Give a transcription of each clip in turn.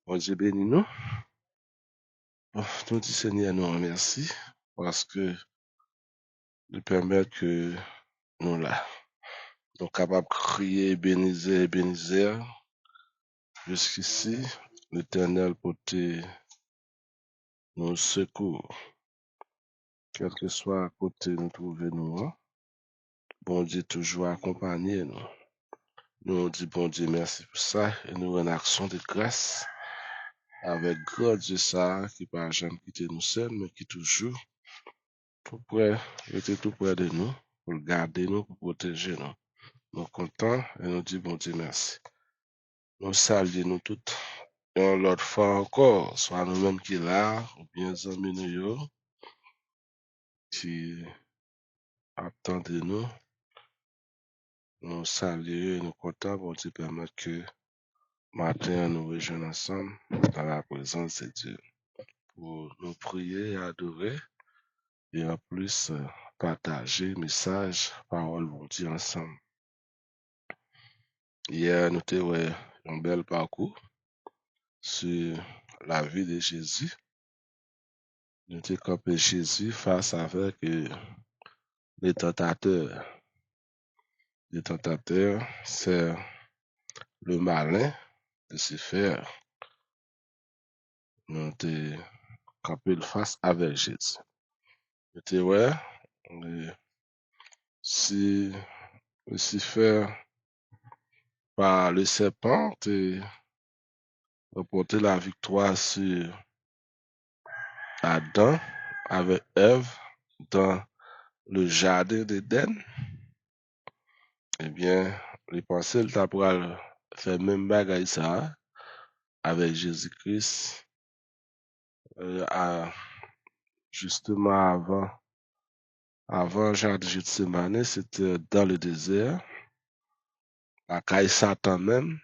Bon Dieu bénis nous. Bon, nous disons Seigneur, nous remercie parce que nous permet que nous là, nous capables de crier, bénir, bénir jusqu'ici. L'Éternel porter nos secours, quel que soit à côté nous trouver nous. Bon Dieu toujours accompagné nous. Nous disons bon Dieu merci pour ça et nous en action de grâce avec grand Dieu ça qui pas jamais quitter nous seuls mais qui toujours tout près, était tout près de nous pour le garder nous, pour protéger nous. Nous contents et nous disons bon Dieu merci. Nous saluons nous toutes. Et l'autre fois encore, soit nous-mêmes qui là, ou bien les amis nous qui attendent nous, nous saluons et nous contents pour Dieu permettre que matin nous rejoignons ensemble dans la présence de Dieu pour nous prier et adorer et en plus partager message, parole bon Dieu ensemble. Hier, nous avons eu un bel parcours sur la vie de Jésus. Nous avons campé Jésus face avec les tentateurs. Les tentateurs, c'est le malin de se faire. Nous avons campé face avec Jésus. Nous avons si Lucifer par le serpent a remporté la victoire sur Adam avec Ève dans le jardin d'Éden, eh bien, les pensées le tapera faire même bagaille ça avec Jésus-Christ justement avant jardin de Gethsemane, c'était dans le désert, à caille Satan même,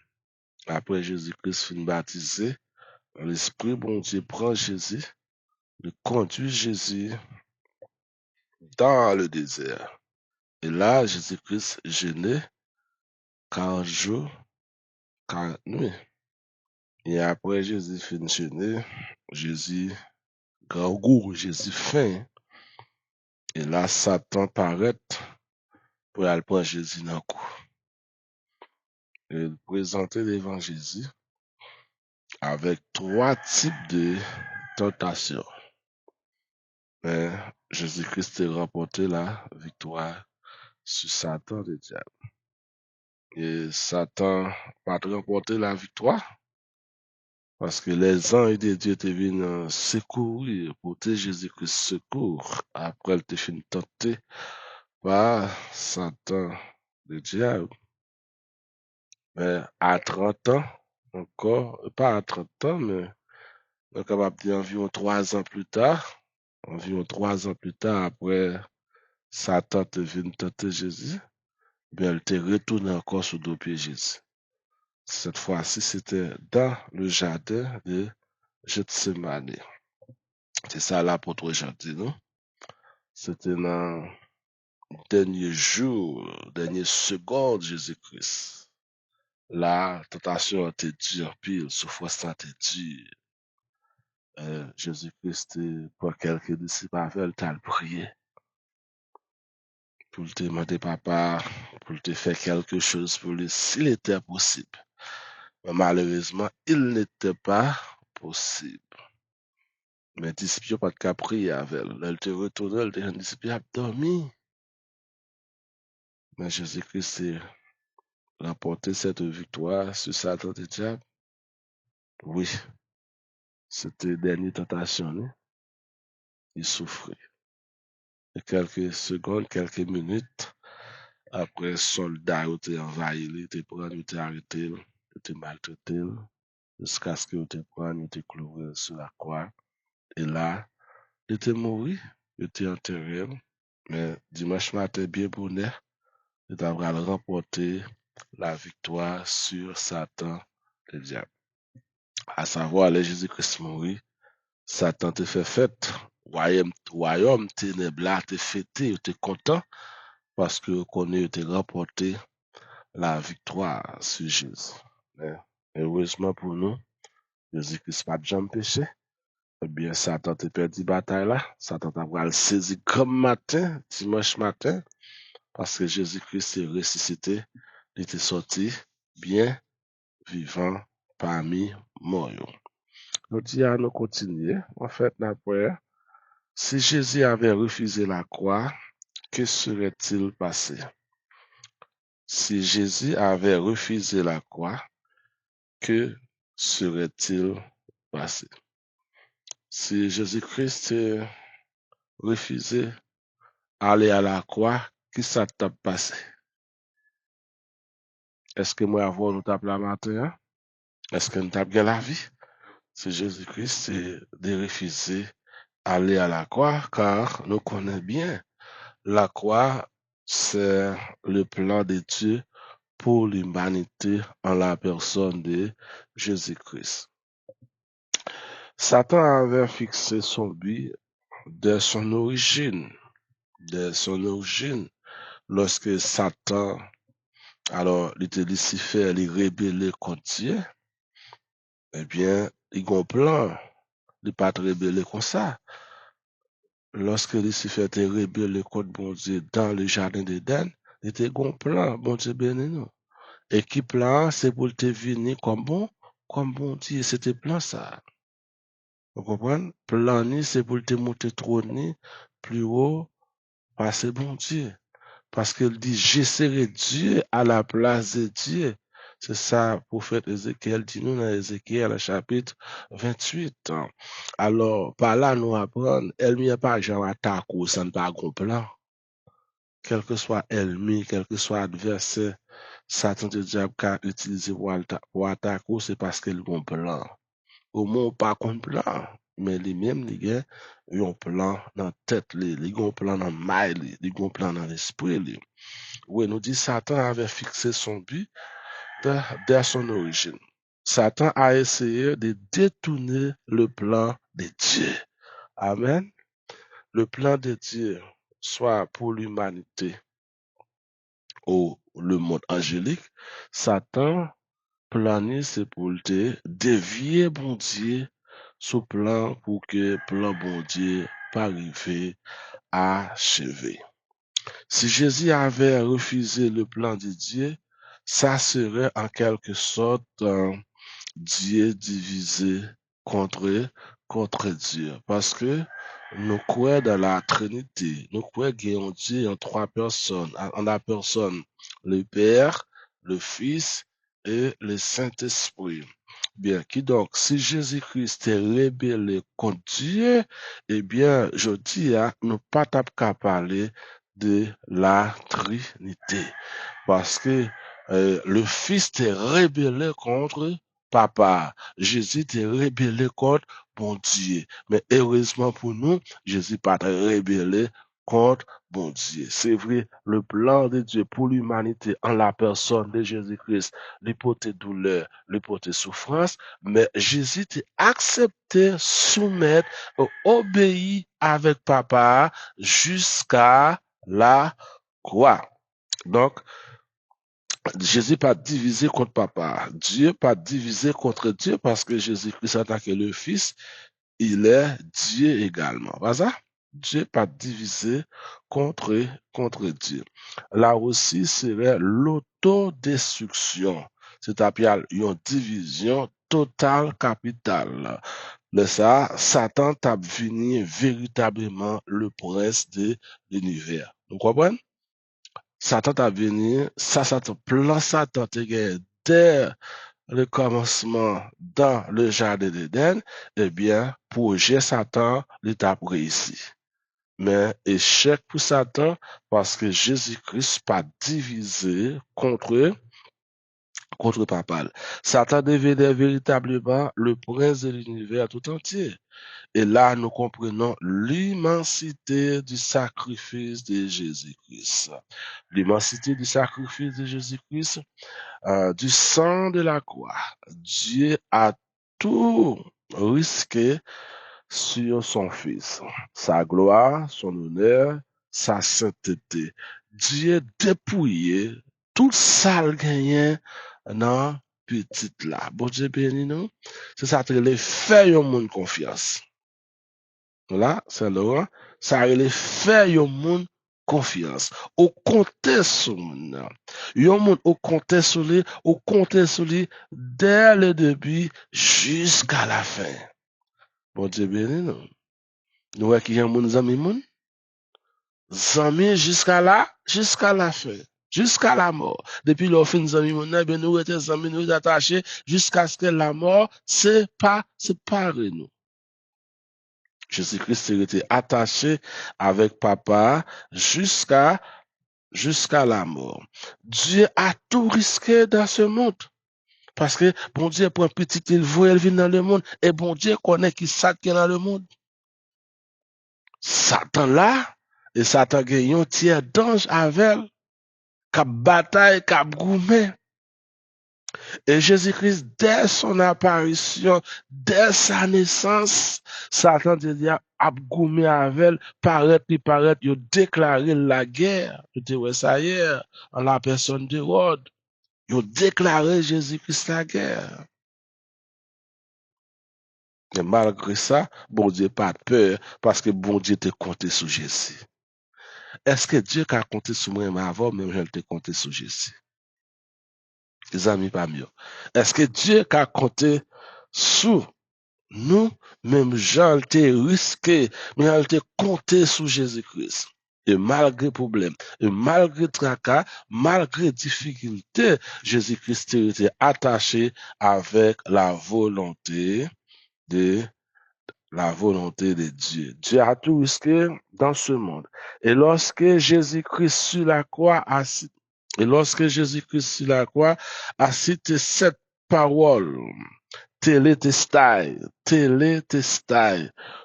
après Jésus-Christ fin baptisé, l'Esprit bon Dieu prend Jésus, le conduit Jésus dans le désert. Et là, Jésus-Christ jeûnait 40 jours, 40 nuits. Et après Jésus fin jeûner, Jésus grand goût, Jésus faim. Et là, Satan paraît pour aller prendre Jésus dans le cou. Et présenter devant Jésus avec 3 types de tentations. Mais Jésus-Christ a remporté la victoire sur Satan le diable. Et Satan n'a pas remporté la victoire parce que les anges de Dieu te viennent secourir, porter Jésus-Christ secours après il te fin tenté par Satan le diable. Mais à 30 ans, encore, pas à 30 ans, mais on est capable de dire environ 3 ans plus tard, après Satan te venu tenter Jésus, bien, il te retourné encore sur deux pieds Jésus. Cette fois-ci, c'était dans le jardin de Gethsemane. C'est ça l'apôtre Jean dit, non? C'était dans le dernier jour, dernière seconde Jésus-Christ. La tentation était dure, pile, souffrance était dure. Jésus-Christ, pour quelques disciples avec, il prié pour te demander papa, pour te faire quelque chose pour lui, s'il était possible. Mais malheureusement, il n'était pas possible. Mais disciples pas de prier avec elle. Elle te retourne, elle te disciple a dormi. Mais Jésus-Christ a remporté cette victoire sur Satan et diable. Oui, c'était la dernière tentation. Né? Il souffrait. Et quelques secondes, quelques minutes, après, soldat ont envahi, ils te prennent, ils arrêté, ils te maltraité, jusqu'à ce qu'ils te prennent, ils te cloué sur la croix. Et là, il était mort, il était enterré. Mais dimanche matin, bien bonnet, il a remporté la victoire sur Satan, le diable. À savoir, le Jésus-Christ mourit, Satan te fait fête, royaume ténèbres là te fêté, te content, parce que connaît te remporté la victoire sur Jésus. Mais heureusement pour nous, Jésus-Christ pas de jamais péché. Eh bien, Satan te perdu bataille là. Satan t'a le saisi comme matin, dimanche matin, parce que Jésus-Christ est ressuscité. Il était sorti bien vivant parmi morts. Nous disons à nous continuer. En fait, la prière. Si Jésus avait refusé la croix, que serait-il passé? Si Jésus avait refusé la croix, que serait-il passé? Si Jésus-Christ refusé aller à la croix, qui ça t'a passé? Est-ce que moi avoir nous tape la matin? Hein? Est-ce que nous tape bien la vie? Si Jésus-Christ de refuser aller à la croix, car nous connaissons bien la croix, c'est le plan de Dieu pour l'humanité en la personne de Jésus-Christ. Satan avait fixé son but dès son origine. Dès son origine, lorsque Satan, alors, il était Lucifer, il rébellait contre Dieu, eh bien, il a un plan. Il n'est pas rébellé comme ça. Lorsque Lucifer était rébellé contre bon Dieu dans le jardin d'Éden, il était un plan, bon Dieu béni nous. Et qui plan, c'est pour te venir comme bon Dieu, c'était plan ça. Vous comprenez? Plan ni, c'est pour te monter trône plus haut, parce que bon Dieu. Parce qu'il dit, j'essaierai Dieu à la place de Dieu. C'est ça, prophète Ézéchiel dit nous dans Ézéchiel chapitre 28. Alors, par là, nous apprenons, elle n'y a pas genre attaque ou ça ne pas un plan. Quel que soit ennemi, quel que soit adversaire, Satan de diable qu'a utilisé pour attaquer, c'est parce qu'il a un plan. Au moins, pas qu'on plan, mais lui-même, il a un plan dans la tête, il a un plan dans la maille, il a un plan dans l'esprit. Oui, nous dit Satan avait fixé son but dès son origine. Satan a essayé de détourner le plan de Dieu. Amen. Le plan de Dieu, soit pour l'humanité ou le monde angélique, Satan planise c'est pour le dévier bon Dieu sous plan pour que plan bon Dieu pas arriver à achever. Si Jésus avait refusé le plan de Dieu, ça serait en quelque sorte Dieu divisé contre Dieu. Parce que nous croyons dans la Trinité. Nous croyons qu'il y a un Dieu en trois personnes. En la personne, le Père, le Fils et le Saint-Esprit. Bien, qui donc, si Jésus-Christ est rébellé contre Dieu, eh bien, je dis, nous pas qu'à parler de la Trinité. Parce que le Fils est rébellé contre Papa. Jésus est rébellé contre bon Dieu. Mais heureusement pour nous, Jésus pas rébellé contre bon Dieu. C'est vrai, le plan de Dieu pour l'humanité en la personne de Jésus-Christ, l'hypothèse douleur, l'hypothèse souffrance, mais Jésus a accepté, soumettre, obéir avec Papa jusqu'à la croix. Donc, Jésus pas divisé contre papa. Dieu pas divisé contre Dieu parce que Jésus-Christ a attaqué le Fils. Il est Dieu également. Voilà ça? Dieu pas divisé contre Dieu. Là aussi, serait l'autodestruction. C'est-à-dire une division totale capitale. Le ça, Satan t'a venu véritablement le prince de l'univers. Vous comprenez? Satan t'a venu, Satan, plan Satan te gagné dès le commencement dans le jardin d'Éden, eh bien, projet Satan, l'état réussi. Mais échec pour Satan parce que Jésus-Christ pas divisé contre papa. Satan devenait véritablement le prince de l'univers tout entier. Et là, nous comprenons l'immensité du sacrifice de Jésus-Christ. L'immensité du sacrifice de Jésus-Christ, du sang de la croix. Dieu a tout risqué sur son Fils. Sa gloire, son honneur, sa sainteté. Dieu dépouillé tout ça le gagné dans petit là. Bon Dieu béni nous. C'est ça que les faire yon moun confiance. Là, c'est Laurent. Ça les faire yon moun confiance. Ou compter sur moun nan. Yon moun ou compter sur lui dès le début jusqu'à la fin. Bon Dieu béni nous. Nous voyons qu'il y a moun zami moun. Zami jusqu'à la fin. Jusqu'à la mort. Depuis le fin zami moun nan, nous étions zami, nous étions attachés jusqu'à ce que la mort sépare nous. Jésus-Christ était attaché avec papa jusqu'à la mort. Dieu a tout risqué dans ce monde. Parce que bon Dieu pour un petit il voit elle vient dans le monde et bon Dieu connaît qui ça qui est dans le monde. Satan là et Satan gagne un tiers d'ange avec cap bataille cap gourmet. Et Jésus-Christ, dès son apparition, dès sa naissance, Satan a goumé avec elle, paraître, il a déclaré la guerre. Je te ça hier, en la personne de Rod. Il a déclaré Jésus-Christ la guerre. Et malgré ça, bon Dieu pas peur, parce que bon Dieu te compté sur Jésus. Est-ce que Dieu a compté sur moi avant, même je te compté sur Jésus? Les amis pas mieux. Est-ce que Dieu a compté sur nous, même Jean était risqué, mais elle était compté sur Jésus-Christ. Et malgré problème, et malgré tracas, malgré difficulté, Jésus-Christ était attaché avec la volonté de Dieu. Dieu a tout risqué dans ce monde. Et lorsque Jésus-Christ sur la croix a cité cette parole, télétestai.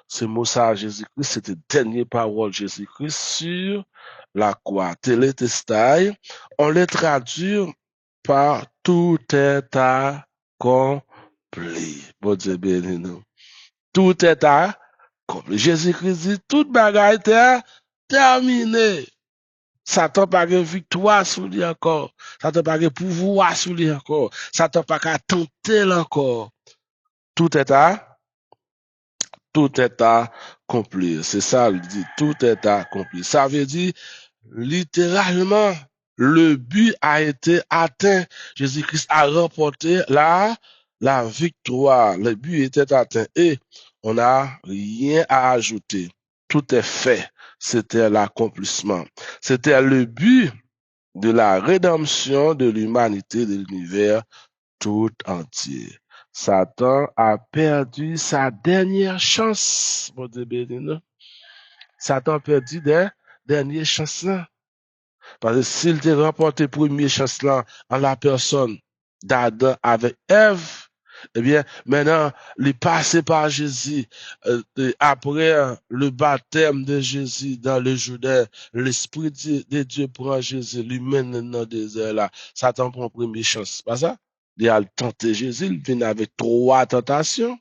Ce mot ça, Jésus-Christ, c'était dernière parole Jésus-Christ sur la croix. Télétestai, on les traduit par tout est accompli. Bon Dieu béni nous. Tout est accompli. Jésus-Christ dit, toute bagaille était terminée. Satan pas de victoire sur lui encore. Satan pas de pouvoir sur lui encore. Satan pas qu'à tenter encore. Tout est accompli. C'est ça, il dit, tout est accompli. Ça veut dire, littéralement, le but a été atteint. Jésus-Christ a remporté la victoire. Le but était atteint. Et on n'a rien à ajouter. Tout est fait. C'était l'accomplissement. C'était le but de la rédemption de l'humanité, de l'univers tout entier. Satan a perdu sa dernière chance. Bon Dieu béni nous. Satan a perdu des dernières chances là. Parce que s'il te remporté première chance là en la personne d'Adam avec Ève, eh bien, maintenant, il est passé par Jésus. Après le baptême de Jésus dans le Jourdain, l'Esprit de Dieu prend Jésus, lui mène dans le désert là. Satan prend première chance. Pas ça? Il a tenté Jésus, il vient avec 3 tentations.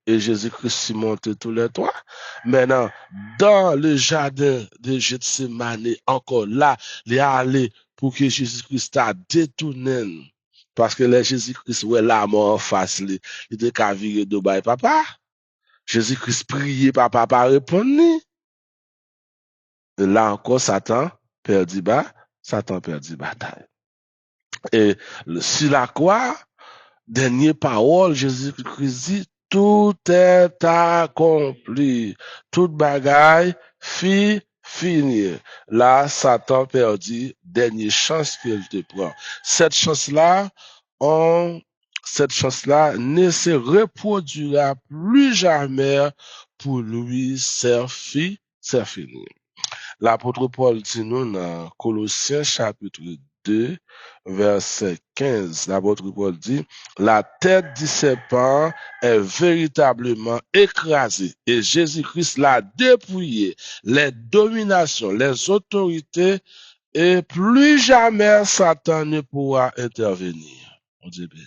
Et Jésus-Christ s'y monte tous les 3. Maintenant, dans le jardin de Gethsemane, encore là, il est allé pour que Jésus-Christ a détourné. Parce que là, Jésus-Christ, ouais, la mort en face, il était qu'à virer de bas papa. Jésus-Christ priait, papa pas répondre. Et là encore, Satan perdit bataille. Et sur la croix, dernière parole, Jésus-Christ dit, tout est accompli. Toute bagaille fini. Là, Satan perdit dernière chance qu'il te prend. Cette chance-là ne se reproduira plus jamais pour lui, c'est fini. L'apôtre Paul dit nous dans Colossiens chapitre 2, verset 15, l'apôtre Paul dit, la tête du serpent est véritablement écrasée et Jésus-Christ l'a dépouillé, les dominations, les autorités et plus jamais Satan ne pourra intervenir. On dit bien.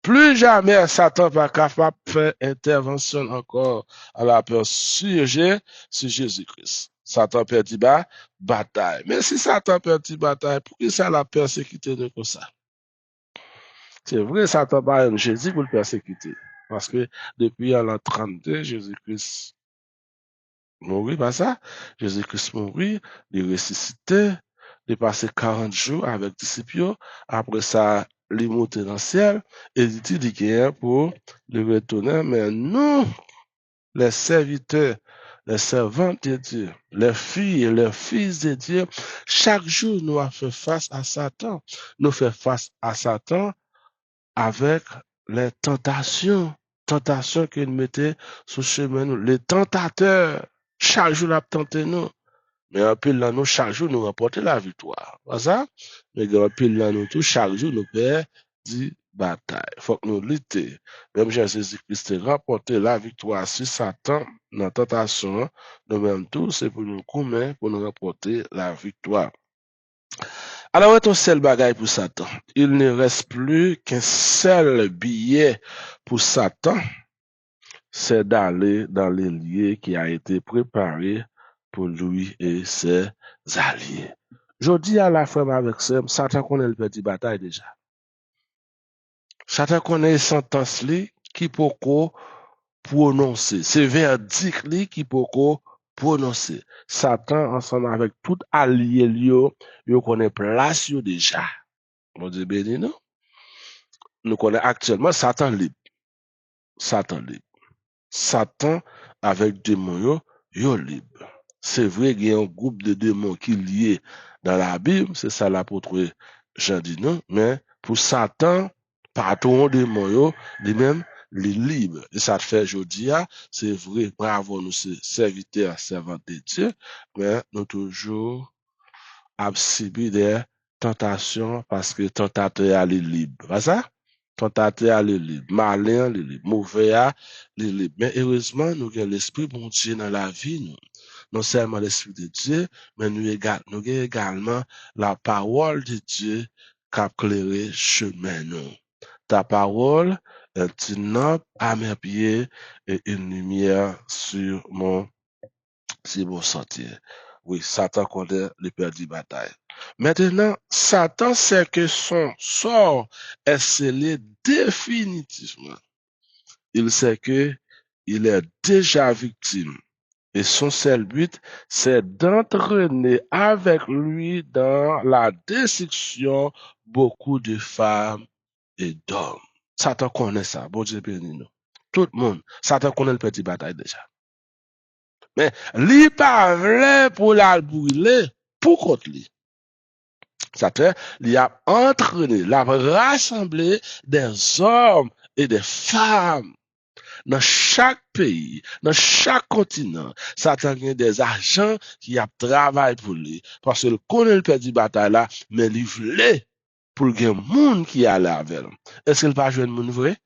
Plus jamais Satan va capable de faire intervention encore à la peur sur Jésus-Christ. Satan perdit bataille. Mais si Satan perdit bataille, pourquoi ça la persécuté de comme ça? C'est vrai, Satan pas un Jésus pour le persécuter. Parce que depuis l'an 32, Jésus-Christ mourit, pas ça? Jésus-Christ mourit, il ressuscité, il passé 40 jours avec les disciples, après ça, il est monté dans le ciel, et il dit qu'il est pour le retourner, mais nous, les serviteurs, les servantes de Dieu, les filles et les fils de Dieu, chaque jour, nous avons fait face à Satan. Nous faisons face à Satan avec les tentations qu'il mettait sur le chemin, nous. Les tentateurs, chaque jour, la tenté nous. Mais un pile là, nous, chaque jour, nous remporter la victoire. Pas ça? Mais un pile là, nous, tout, chaque jour, nous perdons des batailles. Faut que nous lutter. Même Jésus-Christ a remporté la victoire sur Satan dans la tentation. Nous même tout, c'est pour nous commettre, pour nous remporter la victoire. Alors, est un seul bagaille pour Satan. Il ne reste plus qu'un seul billet pour Satan, c'est d'aller dans les lieux qui a été préparé pour lui et ses alliés. Je dis à la femme avec ça, Satan connaît le petit bataille déjà. Satan connaît sentence qui peut prononcer. C'est verdict qui peut prononcer. Satan, ensemble avec tout allié, il connaît place déjà. Mon Dieu béni, non? Nous connaissons actuellement Satan libre. Satan libre. Satan avec démons, yo libre. C'est vrai qu'il y a un groupe de démons qui est lié dans la Bible, c'est ça l'apôtre Jean dit non, mais pour Satan, patron démon, lui-même, il est libre. Et ça te fait aujourd'hui, c'est vrai, bravo, nous, c'est serviteurs, servantes de Dieu, mais nous toujours subir des tentations parce que tentateur est libre. Pas ça? Tentateur est libre. Malin est libre. Mauvais est libre. Mais heureusement, nous avons l'esprit bon Dieu dans la vie, nous. Non seulement l'esprit de Dieu, mais nous avons également la parole de Dieu qui a éclairé chemin, nous. Ta parole est une lampe à mes pieds et une lumière sur mon sentier. Oui, Satan connaît le perdu bataille. Maintenant, Satan sait que son sort est scellé définitivement. Il sait que il est déjà victime. Et son seul but, c'est d'entraîner avec lui dans la destruction beaucoup de femmes et d'hommes. Satan connaît ça. Bon Dieu béni nous. Tout le monde. Satan connaît le petit bataille déjà. Mais li pa vle pour la brûler pour contre lui. Ça fait, il a entraîné, il a rassemblé des hommes et des femmes dans chaque pays, dans chaque continent. Satan a des agents qui a travaillé pour lui. Parce qu'il connaît le petit bataille là, mais il voulait pour qu'il y ait un monde qui allait avec lui. Est-ce qu'il va jouer un monde vrai?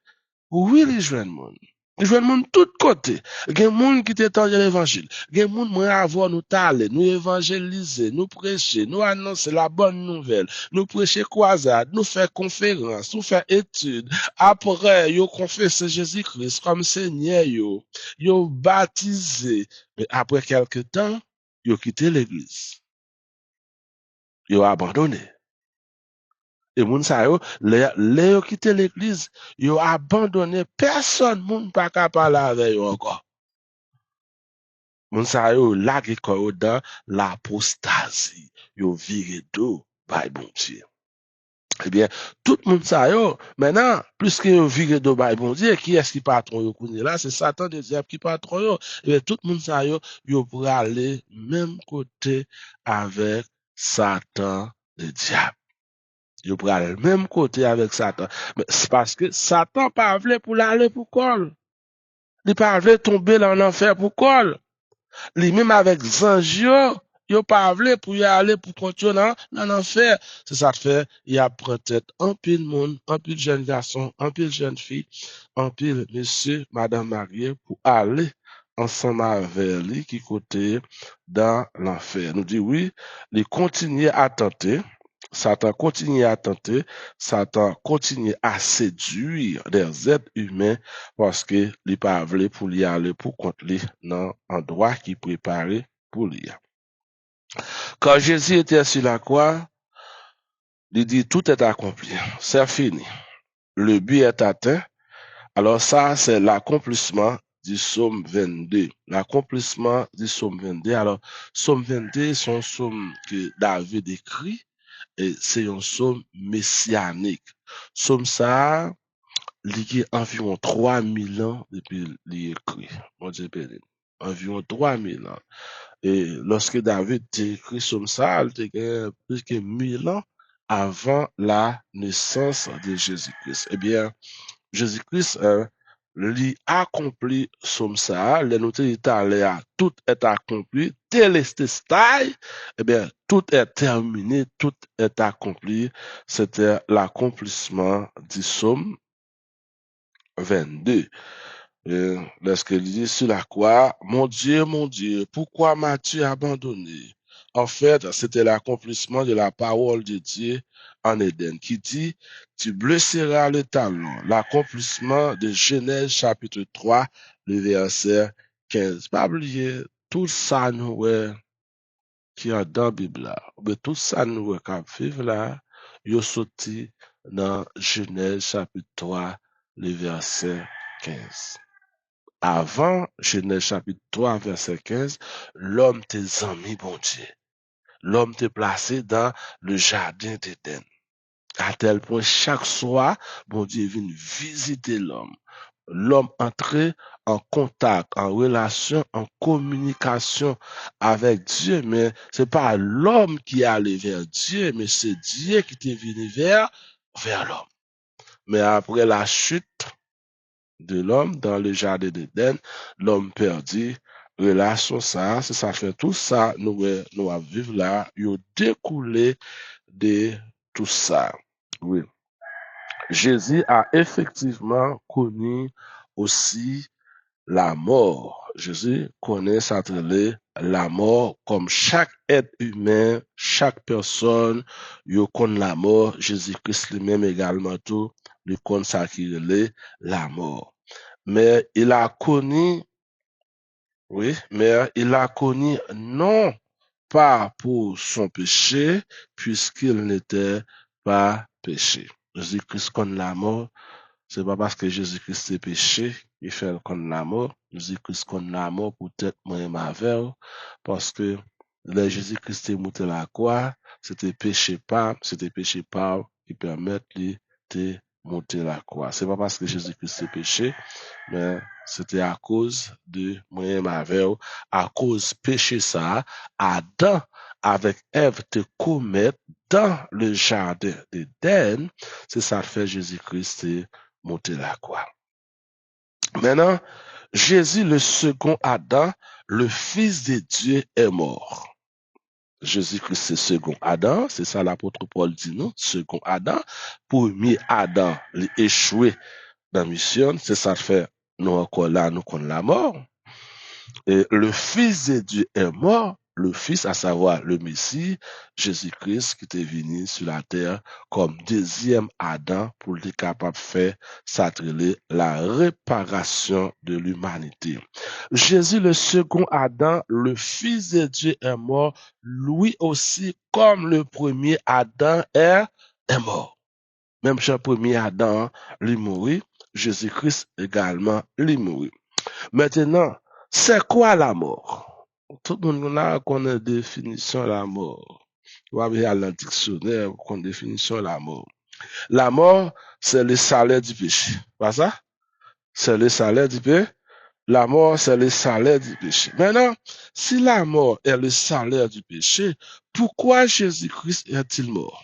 Oui, il joue un monde. Il joue un monde tout côté. Il y a un monde qui t'étend l'évangile. Il y a un monde qui avoir nous parler, nous évangéliser, nous prêcher, nous annoncer la bonne nouvelle, nous prêcher croisade, nous faire conférence, nous faire études. Après, yo confesser Jésus-Christ comme Seigneur, yo baptisé. Mais après quelque temps, yo quitté l'église. Yo abandonné. Et moun sa yo, le yo quitté l'église, yo abandonné, personne moun pas capable avec yo encore. Moun sa yo lage ko dans l'apostasie, yo viré d'eau, bay bon Dieu. Eh bien, tout le monde ça yo, maintenant, puisque yo viré d'eau, bay bon Dieu, qui est-ce qui patron yo kouni là? C'est Satan de diable qui patron yo. Eh bien, tout le monde ça yo pour aller même côté avec Satan le diable. Yo pral le même côté avec Satan. Mais c'est parce que Satan pas voulu pour l'aller pour col. Il pas voulu tomber dans l'enfer pour col. Lui même avec Zange yo pas voulu pour y aller pour continuer dans l'enfer. C'est ça que fait, il a pris tête un pile monde, un pile jeune garçon, un pile jeune fille, un pile monsieur, madame mariée pour aller ensemble avec lui qui côté dans l'enfer. Nous dit oui, il continue à tenter. Satan continue à tenter, Satan continue à séduire des êtres humains parce que il pas voulu pour y aller pour contre lui dans endroit qui préparé pour lui. Quand Jésus était sur la croix, il dit tout est accompli, c'est fini. le but est atteint. Alors ça, c'est l'accomplissement du psaume 22. L'accomplissement du psaume 22. Alors, psaume 22, c'est un psaume que David écrit et c'est un psaume messianique. Psaume ça, il y a environ 3000 ans depuis l'écrit. Mon Dieu béni. Environ 3000 ans. Et lorsque David écrit psaume ça, il était plus que 1000 ans avant la naissance de Jésus-Christ. Eh bien, Jésus-Christ lui accompli somme ça, les notes italiens, tout est accompli, télestai, eh bien, tout est terminé, tout est accompli. C'était l'accomplissement du psaume 22. Lorsqu'il dit sur la croix, mon Dieu, pourquoi m'as-tu abandonné? En fait, c'était l'accomplissement de la parole de Dieu en Éden qui dit, tu blesseras le talon. L'accomplissement de Genèse chapitre 3, le verset 15. Pas oublier, tout ça nous qui est dans la Bible là, mais tout ça nous qui vivre là, il sorti dans Genèse chapitre 3, le verset 15. Avant Genèse chapitre 3, verset 15, l'homme t'est amis, bon Dieu. L'homme t'est placé dans le jardin d'Éden. À tel point, chaque soir, bon Dieu vient visiter l'homme. L'homme entrait en contact, en relation, en communication avec Dieu, mais c'est pas l'homme qui est allé vers Dieu, mais c'est Dieu qui est venu vers l'homme. Mais après la chute de l'homme dans le jardin d'Éden, l'homme perdu, relation ça, c'est ça fait tout ça, nous à vivre là, il a découlé de tout ça. Oui. Jésus a effectivement connu aussi la mort. Jésus connaît ça la mort comme chaque être humain, chaque personne, il connaît la mort. Jésus-Christ lui-même également tout, lui connaît ça qui est la mort. Mais il a connu, oui, mais il a connu non pas pour son péché, puisqu'il n'était pas péché. Jésus-Christ connaît la mort. C'est pas parce que Jésus-Christ est péché, il fait connaître la mort. Jésus-Christ connaît la mort pour peut-être moi et ma verre, parce que le Jésus-Christ est monté la croix, c'était péché pas qui permet de monter la croix. C'est pas parce que Jésus-Christ est péché, mais c'était à cause de moi et ma verre, à cause péché ça, Adam avec Ève te commettre dans le jardin d'Éden, c'est ça fait Jésus-Christ monter la croix. Maintenant, Jésus, le second Adam, le Fils de Dieu, est mort. Jésus-Christ, c'est second Adam, c'est ça l'apôtre Paul dit nous, second Adam. Premier Adam, il échoué dans la mission, c'est ça fait nous encore là, nous connaissons la mort. Et le Fils de Dieu est mort, le Fils, à savoir le Messie, Jésus-Christ, qui était venu sur la terre comme deuxième Adam pour être capable de faire s'atteler la réparation de l'humanité. Jésus, le second Adam, le Fils de Dieu est mort, lui aussi, comme le premier Adam est mort. Même si le premier Adam, lui mourit, Jésus-Christ également, lui mourit. Maintenant, c'est quoi la mort? Tout le monde a une définition de la mort. On va aller dans le dictionnaire pour une définition de la mort. La mort, c'est le salaire du péché. Pas ça? C'est le salaire du péché. La mort, c'est le salaire du péché. Maintenant, si la mort est le salaire du péché, pourquoi Jésus-Christ est-il mort?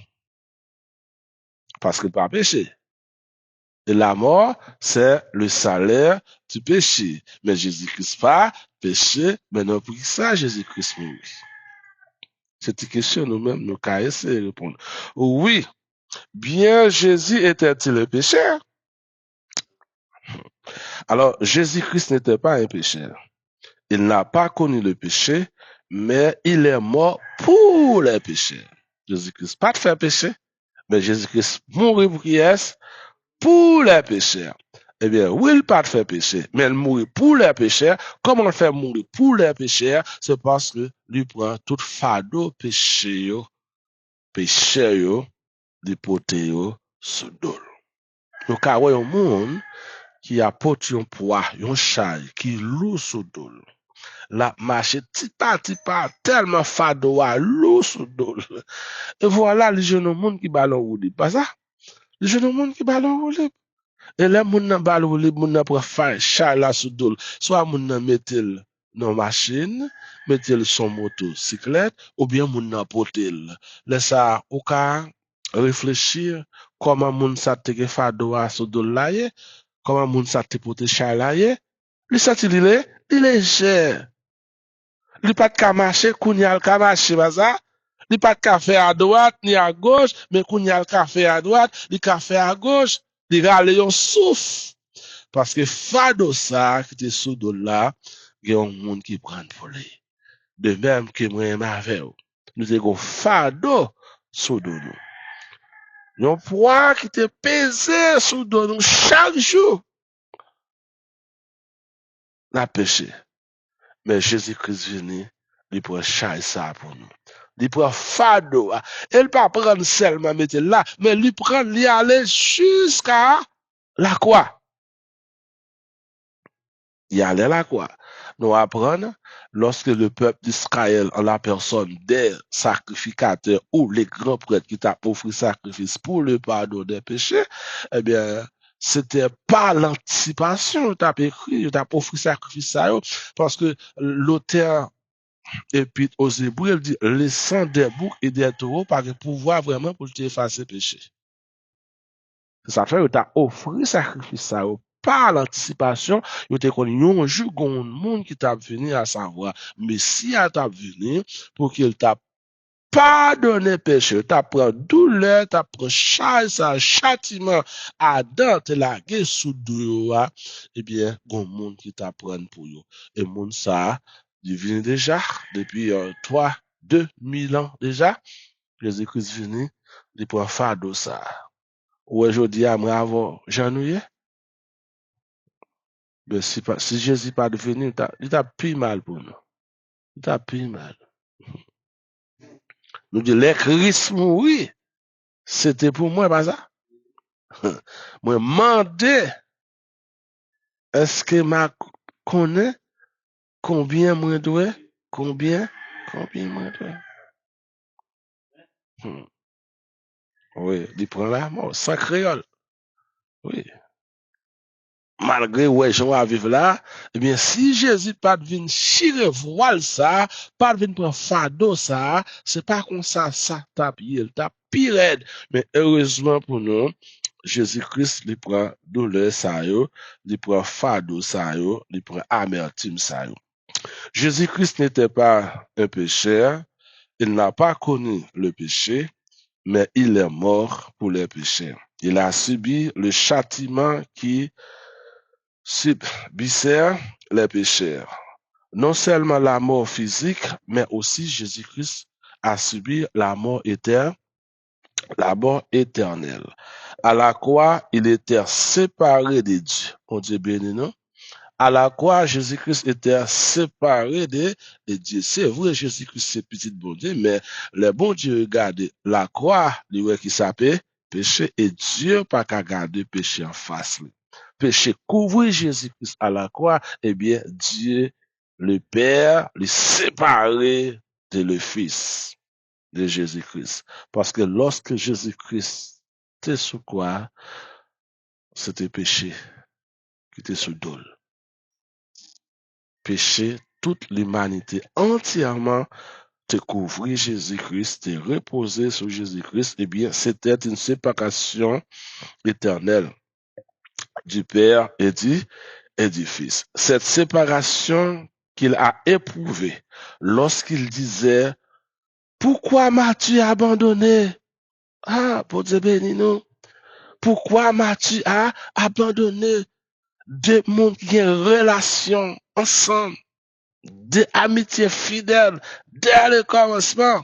Parce qu'il n'a pas péché. Et la mort, c'est le salaire du péché. Mais Jésus-Christ pas péché, mais non pour ça Jésus-Christ mourit. C'est une question nous-mêmes, nous qu'à essayer de répondre. Oui, bien Jésus était-il le pécheur? Alors, Jésus-Christ n'était pas un pécheur. Il n'a pas connu le péché, mais il est mort pour les pécheurs. Jésus-Christ pas de faire péché, mais Jésus-Christ mourit pour qui est? Pour les pécheurs. Eh bien, oui, il pas de faire péché, mais il mourit pour les pécheurs. Comment il fait mourir pour les pécheurs? C'est parce que lui prend tout fardeau péché, il porte sous dos. nous ka wè un monde qui a porté un poids, un charge, qui lourd sous dol. La marche tipa, tellement fado à lourd sous dol. Et voilà, les jeunes monde qui ballon roulé. Pas ça? Les jeunes monde qui ballon roulé. Et là, moun nan bal roulé, moun nan pour faire charge là sous dol. Soit moun nan mettel dans machine, mettel son motocyclette, ou bien moun nan potel. Laisse ça, ou ka réfléchir comment moun sa te ge fado à sous dol là yé, comment moun sa te pote charge là yé. Li senti il est cher. Li pas de marcher, kounya ka marcher baza. Li pas de faire à droite ni à gauche, mais kounya ka faire à droite, li ka faire à gauche, li rale yon souffle. Parce que fado ça qui te sous de là, il y a un monde qui prend pour lui. De même que moi avec vous. Nous avons fado sous de nous. Yon poids qui te pesé sous de nous chaque jour. La péché. Mais Jésus-Christ venu, il prend chaque ça pour nous. Il prend fado. Il pas prendre seulement mettre là, mais il prend l'y aller jusqu'à la croix. Il allait là quoi. Nous apprenons, lorsque le peuple d'Israël, en la personne des sacrificateurs ou les grands prêtres qui t'a offert sacrifice pour le pardon des péchés, eh bien, c'était pas l'anticipation, t'as écrit, t'as offert sacrifice ça, parce que l'auteur épître aux Hébreux, il dit, les sangs des boucs et des taureaux par le pouvoir vraiment pour t'effacer péché. Ça fait que tu as offert sacrifice ça par l'anticipation, tu te connais un jour un monde qui t'a venu à savoir Messie t'a venu pour qu'il t'a pardonné péché, t'a pris douleur, t'a pris charge, ça châtiment Adam te lagué sous doigt, eh bien, un monde qui t'apprend pour eux. Et monde ça, il vient déjà depuis 2000 ans déjà. Jésus-Christ venu, il prend fardeau ça. Ou aujourd'hui, à moi avant janvier, mais si Jésus pas devenu, il t'a plus mal pour nous. Il t'a plus mal. Nous disons, les Christ mourir, c'était pour moi, pas ça. Moi, demandé, est-ce que ma connaît combien moi dois, combien moi dois. Oui, il prend la mort, sans créole. Oui. Malgré ouais j'en à vivre là, eh bien si Jésus pas vinn chirer voile ça, pas vinn prendre fardeau ça, c'est pas comme ça tape il tape pire. Mais heureusement pour nous, Jésus-Christ il prend douleur ça yo, il prend fardeau ça yo, il prend amertume ça yo. Jésus-Christ n'était pas un pécheur, il n'a pas connu le péché, mais il est mort pour les péchés. Il a subi le châtiment qui subissait les pécheurs. Non seulement la mort physique, mais aussi Jésus-Christ a subi la mort éternelle. À la croix, il était séparé de Dieu. On dit béni, non? À la croix, Jésus-Christ était séparé de Dieu. C'est vrai, Jésus-Christ, c'est petit bon Dieu, mais le bon Dieu regarde la croix, lui qui s'appelle péché, et Dieu pas qu'à garder péché en face. Péché couvrir Jésus-Christ à la croix, eh bien, Dieu, le Père, le séparé de le Fils de Jésus-Christ. Parce que lorsque Jésus-Christ était sous croix, c'était péché qui était sous dol. Péché, toute l'humanité entièrement te couvrir Jésus-Christ, te reposer sur Jésus-Christ, eh bien, c'était une séparation éternelle du Père et du Fils. Cette séparation qu'il a éprouvée lorsqu'il disait, pourquoi m'as-tu abandonné? Ah, pour Dieu béni nous. Pourquoi m'as-tu abandonné deux mondes qui ont une relation ensemble? De amitié fidèle dès le commencement.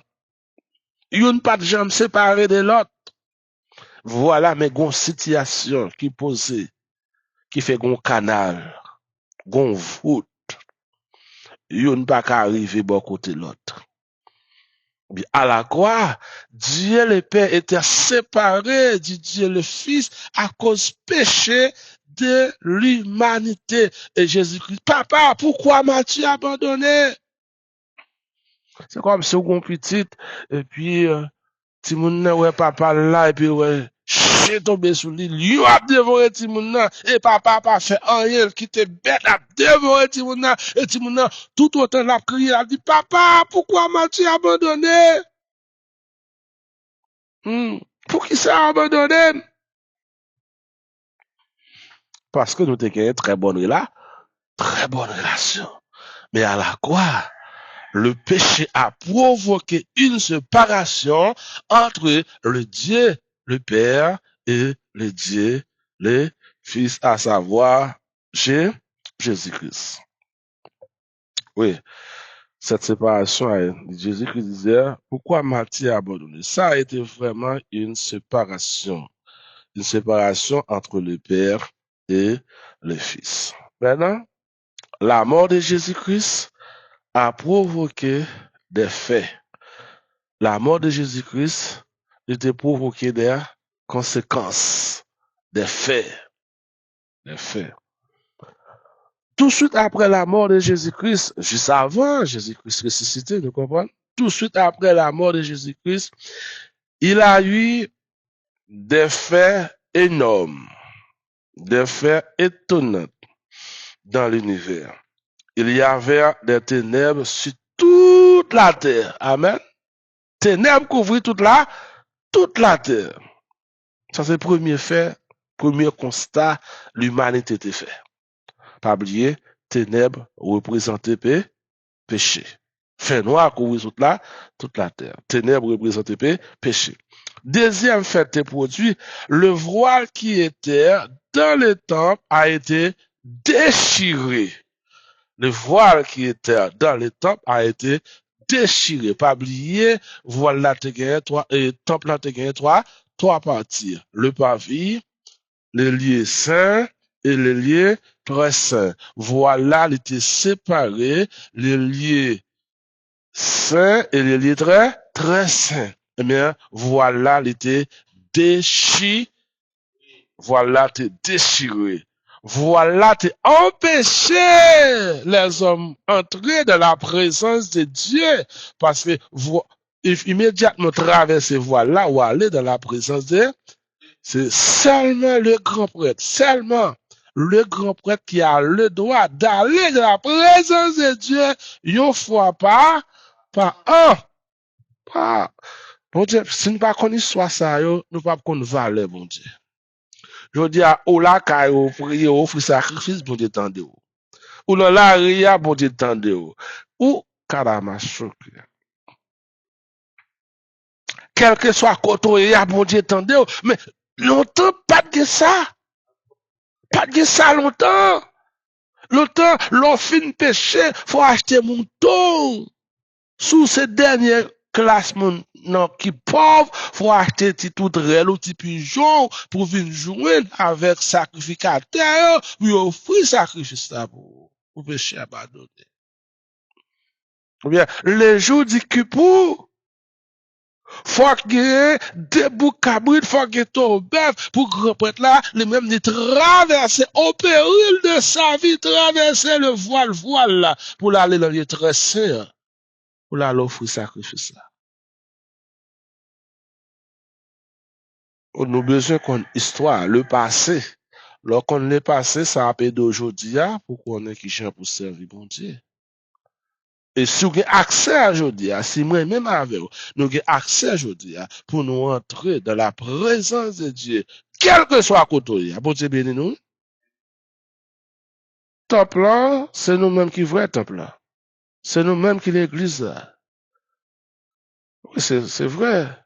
Yon pas de jambes séparées de l'autre. Voilà, mais gon situation qui posée, qui fait gon canal, gon voûte. Yon pas qu'à arriver bon côté l'autre. À la croix, Dieu le Père était séparé du Dieu le Fils à cause péché de l'humanité. Et Jésus-Christ, papa, pourquoi m'as-tu abandonné? C'est comme si on petit, et puis, ti moun nan ouais papa là, et puis ouais, j'ai tombé sous l'île, yo a dévoré ti moun nan, et papa pas fait rien, qui te bête a dévoré ti moun nan, et ti moun nan, tout autant l'a crié, a dit, papa, pourquoi m'as-tu abandonné? Pour qui ça abandonné? Parce que nous avons une très bonne relation. Mais à la croix, le péché a provoqué une séparation entre le Dieu, le Père, et le Dieu, le Fils, à savoir Jésus-Christ. Oui, cette séparation, Jésus-Christ disait, pourquoi m'as-tu abandonné? Ça a été vraiment une séparation entre le Père et le Fils. Maintenant, la mort de Jésus-Christ a provoqué des faits. La mort de Jésus-Christ était provoquée des conséquences, des faits, des faits. Tout de suite après la mort de Jésus-Christ, juste avant Jésus-Christ ressuscité, vous comprenez? Tout de suite après la mort de Jésus-Christ, il a eu des faits énormes, des faits étonnants dans l'univers. Il y avait des ténèbres sur toute la terre. Amen. Ténèbres couvraient toute la terre. Ça, c'est le premier fait, premier constat, l'humanité était fait. Pas oublier, ténèbres représentaient péché. Fait noir couvrait toute la terre. Ténèbres représentaient péché. Deuxième fait est produit, le voile qui était dans le temple a été déchiré. Le voile qui était dans le temple a été déchiré. Pas oublier, voile là te gagné temple là te gagné trois parties. Le parvis, le lieu saint et le lieu très saint. Voilà, il était séparé, le lieu saint et le lieu très saint. Eh bien, voilà, il était déchiré. Voilà, t'es déchiré. Voilà, t'es empêché les hommes entrer dans la présence de Dieu. Parce que immédiatement traverser voilà ou aller dans la présence de Dieu, c'est seulement le grand prêtre, seulement le grand prêtre qui a le droit d'aller dans la présence de Dieu une fois par an. Bon Dieu, si nous ne connaissons pas ça, nous ne pouvons pas valeur, bon Dieu. Je dis à Ola Kayo, prier, offrir sacrifice, bon Dieu, tendez. Ou dans la ria, bon Dieu, tendez. Ou, carama, quel que soit côté, bon Dieu, tendez. Mais longtemps, pas de ça. Pas de ça longtemps. Longtemps, l'on fin péché, faut acheter mon ton. Sous ces dernières classes, non, qui pauvre, faut acheter tout rel ou petit pigeon pour venir jouer avec sacrificateur, pour offrir sacrifice là pour péché abandonné. Ou bien, le jour du Kippour, faut qu'il y ait des boucs cabrit, faut qu'il y ait ton bœuf pour grand prêtre là, le même de traverser au péril de sa vie, traverser le voile là, pour aller dans les très saint, pour aller offrir sacrifice là. Nous avons besoin qu'on histoire, le passé. Lorsqu'on le passé, ça a pédé d'aujourd'hui, pour qu'on ait qui chante pour servir bon Dieu. Et si vous avez accès aujourd'hui, si moi-même avec vous, nous avons accès aujourd'hui pour nous entrer dans la présence de Dieu, quel que soit côté, bon Dieu béni nous. Temple là, c'est nous-mêmes qui voyons temple là. C'est nous-mêmes qui l'église là. Oui, c'est vrai.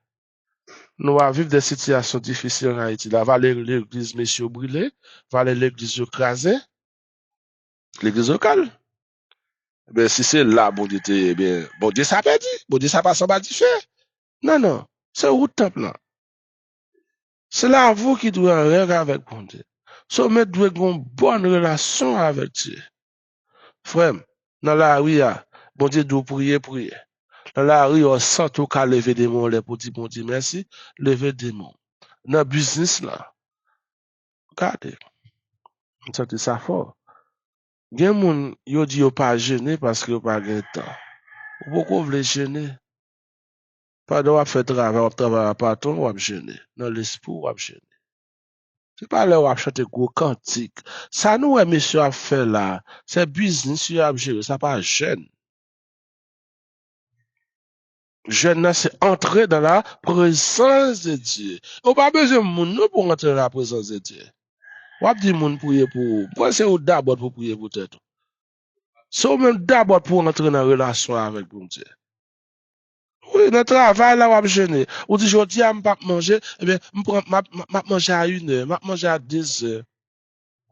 Nous allons vivre des situations difficiles en Haïti. Là, va l'église, messieurs brûlés, va l'église écrasée, l'église locale. Ben, si c'est là, bon Dieu, bien, bon Dieu, ça pas dit. Bon Dieu, ça pas ça dit fait. Non. C'est où le temple là? C'est là vous qui doit rêver avec bon Dieu. So, mais doit avoir une bonne relation avec Dieu. Frère, dans la rue, bon Dieu doit prier. Dans la rue, on sent tout qu'à lever des mots, les petits bon Dieu merci, lever des mots. Dans le business là, regardez, on sent ça fort. Gen moun yo di yo pas jeûner parce que yo pas gen temps. Pourquoi vous voulez jeûner? Pendant qu'on fait travail à patron, on va jeûner. Dans l'esprit, on va jeûner. C'est pas là où on chante gros cantique. Ça nous, monsieur, a fait là. C'est business, il a géré. Ça pas jeûne. Jeûne, c'est entrer dans la présence de Dieu. On pas besoin de moun pour entrer dans la présence de Dieu. On dit moun prier pour vous. Pourquoi c'est au d'abord pour prier pour tête? C'est au même d'abord pour entrer dans la relation avec Dieu. Oui, dans le travail, là, on va jeûner. On dit, je dis, je ne pas manger, eh bien, je manger à 1 heure, je manger à 2 heures.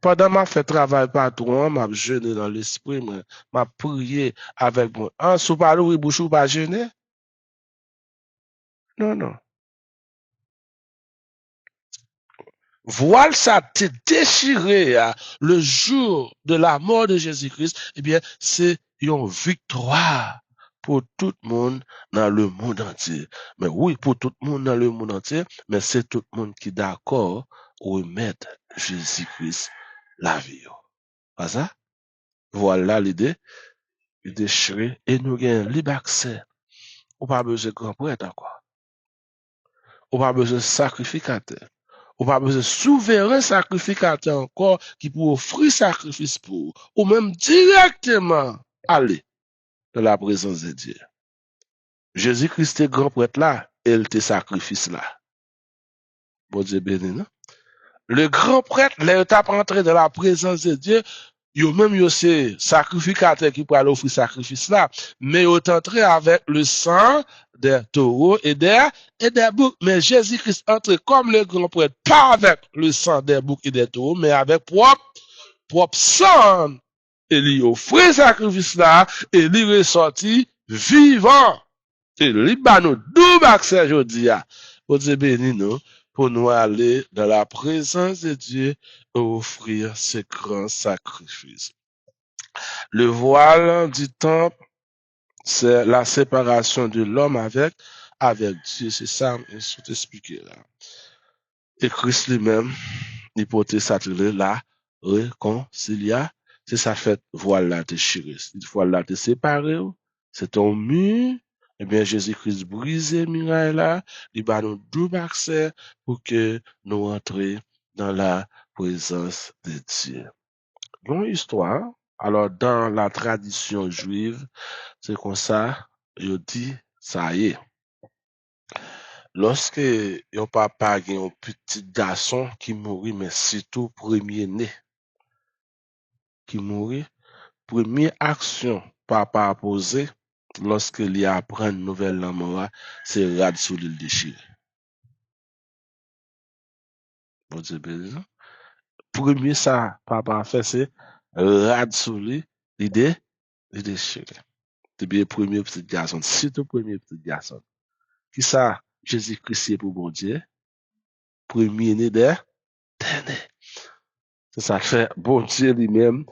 Pendant que je fais travail patron, je jeûne dans l'esprit, je prier avec moi. En sous parle, oui, bouchou, pas jeûner? Non, non. Voile ça t'est déchiré le jour de la mort de Jésus-Christ, eh bien, c'est une victoire pour tout le monde dans le monde entier. Mais oui, pour tout le monde dans le monde entier, mais c'est tout le monde qui est d'accord remettre Jésus-Christ la vie. Pas ça? Voilà l'idée, déchiré, et nous avons libre accès. On pas besoin de grand prêtre encore. On pas besoin de sacrificateur. On pas besoin de souverain sacrificateur encore qui peut offrir sacrifice pour ou même directement aller dans la présence de Dieu. Jésus-Christ est grand prêtre là, et il te sacrifice là. Bon Dieu béni, non? Le grand prêtre, là, il t'a entré dans la présence de Dieu, yo même yo c'est sacrificateur qui peut offrir sacrifice là, mais yo entré avec le sang des taureaux et des boucs. Mais Jésus-Christ entre comme le grand prêtre, pas avec le sang des boucs et des taureaux, mais avec propre sang. Et il offre sacrifice là, et il ressorti vivant. Et il va nous double accès aujourd'hui. Pour Dieu béni nous, pour nous aller dans la présence de Dieu et offrir ce grand sacrifice. Le voile du temple, c'est la séparation de l'homme avec Dieu. C'est ça, je vais t'expliquer là. Et Christ lui-même, il portait ça la réconciliation. C'est ça fait voile là déchiré. Voile là te séparé, c'est ton mur. Eh bien, Jésus-Christ brisé muraille là, il va nous double accès pour que nous entrions dans la présence de Dieu. Une histoire. Alors, dans la tradition juive, c'est comme ça, il dit, ça y est. Lorsque yon papa gen un petit garçon qui mourit, mais surtout premier-né, qui mourit, première action papa a posé, lorsque il apprend une nouvelle la mort, c'est rad sous l'île déchiré. Bon Dieu béni. Premier ça, papa a fait, c'est rad sous l'île déchiré. C'est bien premier petit garçon, surtout premier petit garçon. Qui ça, Jésus-Christ est pour bon Dieu, premier-né des nés. C'est ça fait bon Dieu lui-même.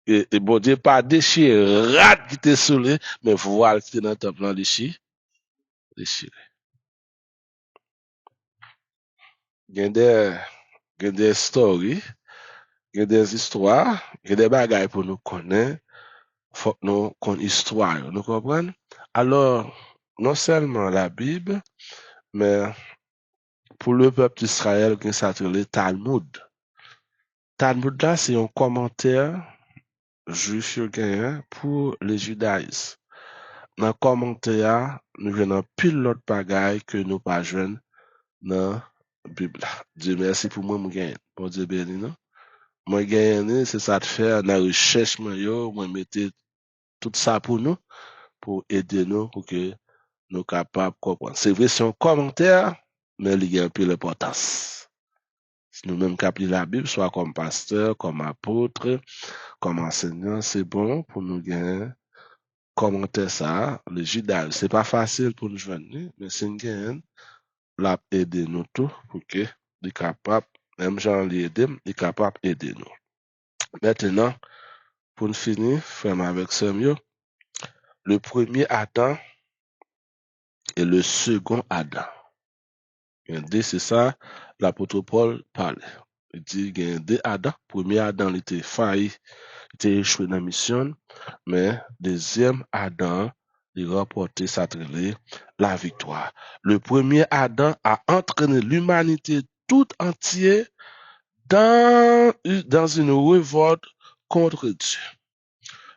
Et bon Dieu pas déchiré, rat qui était soulé, mais voile qui était dans le temple déchiré. Il y a des stories, il y a des histoires, il y a des bagailles pour nous connaître, faut que nous connaissions l'histoire, nous comprenons? Alors, non seulement la Bible, mais pour le peuple d'Israël, qui s'appelle le Talmud. Talmud là, c'est un commentaire juif pour les judaïsmes. Dans le commentaire, nous venons pile l'autre bagaille que nous pas joindre dans la Bible. Dieu merci pour moi, moi gagne. Bon Dieu béni, non? Moi gagne, c'est ça de faire, dans la recherche, moi mettez tout ça pour aider nous, pour que nous capables de comprendre. C'est vrai, c'est un commentaire, mais il y a un peu l'importance. Si nous-mêmes capons la Bible, soit comme pasteur, comme apôtre, comme enseignant, c'est bon pour nous gagner. Commenter ça, le judaïsme. C'est pas facile pour nous joindre, mais c'est une gagne, l'a aider nous tout pour que les capables, même Jean l'aider, les capables aider nous. Maintenant, pour nous finir, frère avec Samuel, le premier Adam, et le second Adam. C'est ça, l'apôtre Paul parlait. Il dit, il y a deux Adam. Premier Adam, il était failli, il était échoué dans la mission, mais deuxième Adam, il remportait sa trélée, la victoire. Le premier Adam a entraîné l'humanité toute entière dans une révolte contre Dieu.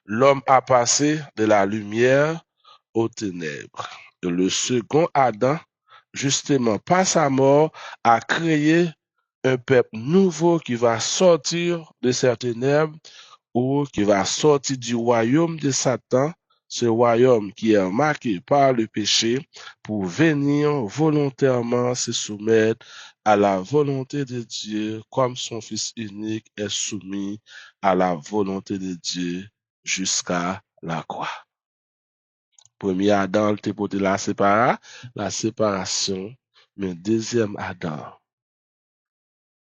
L'homme a passé de la lumière aux ténèbres. Et le second Adam, justement, par sa mort, a créé un peuple nouveau qui va sortir de ces ténèbres ou qui va sortir du royaume de Satan, ce royaume qui est marqué par le péché, pour venir volontairement se soumettre à la volonté de Dieu, comme son Fils unique est soumis à la volonté de Dieu jusqu'à la croix. Premier Adam, te porté la séparation, mais deuxième Adam,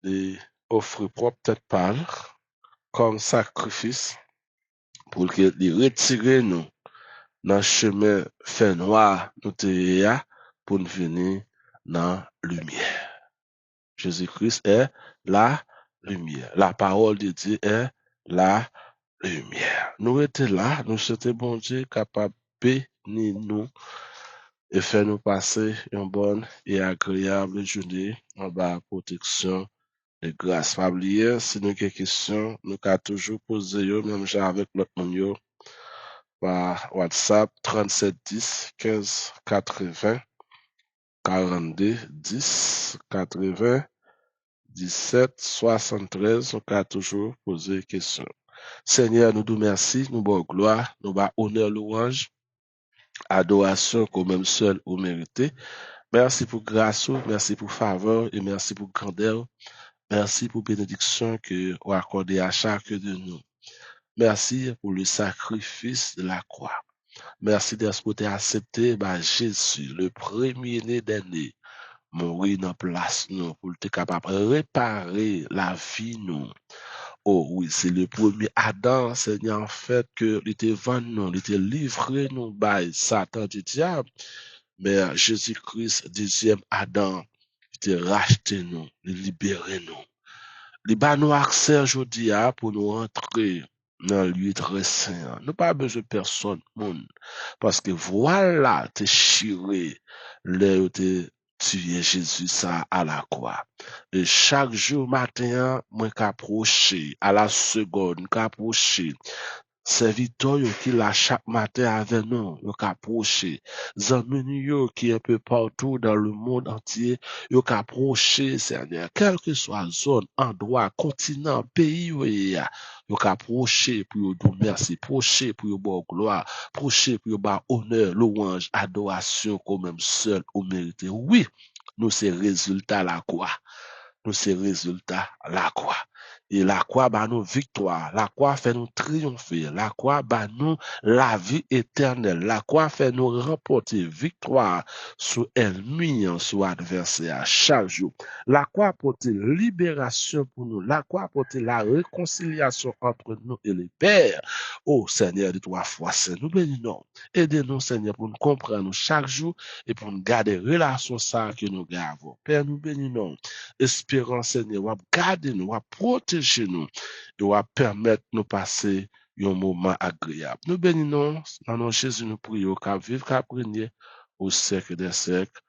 il offre propre tête pâle comme sacrifice pour qu'il retire nous dans le chemin fait noir nous te pour nous venir dans la lumière. Jésus-Christ est la lumière. La parole de Dieu est la lumière. Nous étions là, nous sommes bon Dieu capable de bénir nous et faire nous passer une bonne et agréable journée en bas protection et grâce. Pas oublier, si nous avons des questions, nous avons toujours posé, même avec l'autre monde, par WhatsApp 37 10 15 80 42 10 80 17 73. On peut toujours poser question. Seigneur, nous te merci, nous bon gloire, nous bas honneur, louange, adoration comme même seul ou mérité. Merci pour grâce, merci pour faveur et merci pour grandeur. Merci pour bénédiction que vous accordez à chacun de nous. Merci pour le sacrifice de la croix. Merci d'être accepté par Jésus, le premier-né des nés, mourir dans place nous pour être capable de réparer la vie nous. Oh oui, c'est le premier Adam, Seigneur, en fait, que il était vendu nous, il était livré nous par Satan du diable. Mais Jésus-Christ, deuxième Adam, il était racheté nous, il libéré nous. Il bat nous accès aujourd'hui pour nous entrer dans le lieu très saint. Nous pas besoin de personne, monde. Parce que voilà, t'es chiré, là, t'es tué Jésus ça à la croix. Et chaque jour matin, moi qu'approcher, à la seconde, qu'approcher, serviteur yo qui la chaque matin avec nous, yo qu'approcher. Zanmi yo qui est un peu partout dans le monde entier, yo qu'approcher, Seigneur, quelle que soit zone, endroit, continent, pays yo qu'approcher pour yo dire merci, approcher pour yo bon gloire, approcher pour yo ba honneur, louange, adoration comme même seul au mérité. Oui, nous c'est résultat la quoi? Nous c'est résultat la croix. Et la croix bat nous victoire. La croix fait nous triompher. La croix bat nous la vie éternelle. La croix fait nous remporter victoire sur ennemi, sur adversaire chaque jour. La croix apporte libération pour nous. La croix apporte la réconciliation entre nous et les pères. Oh Seigneur de trois fois saint, nous bénissons. Aidez-nous Seigneur pour nous comprendre chaque jour et pour nous garder relation ça que nous gardons. Père, nous bénissons. Espérons, Seigneur, va garder nous, va protéger nous, et va permettre de nous passer un moment agréable. Nous bénissons, dans nom de Jésus, nous prions, qu'à vivre, qu'à régner au siècle des siècles.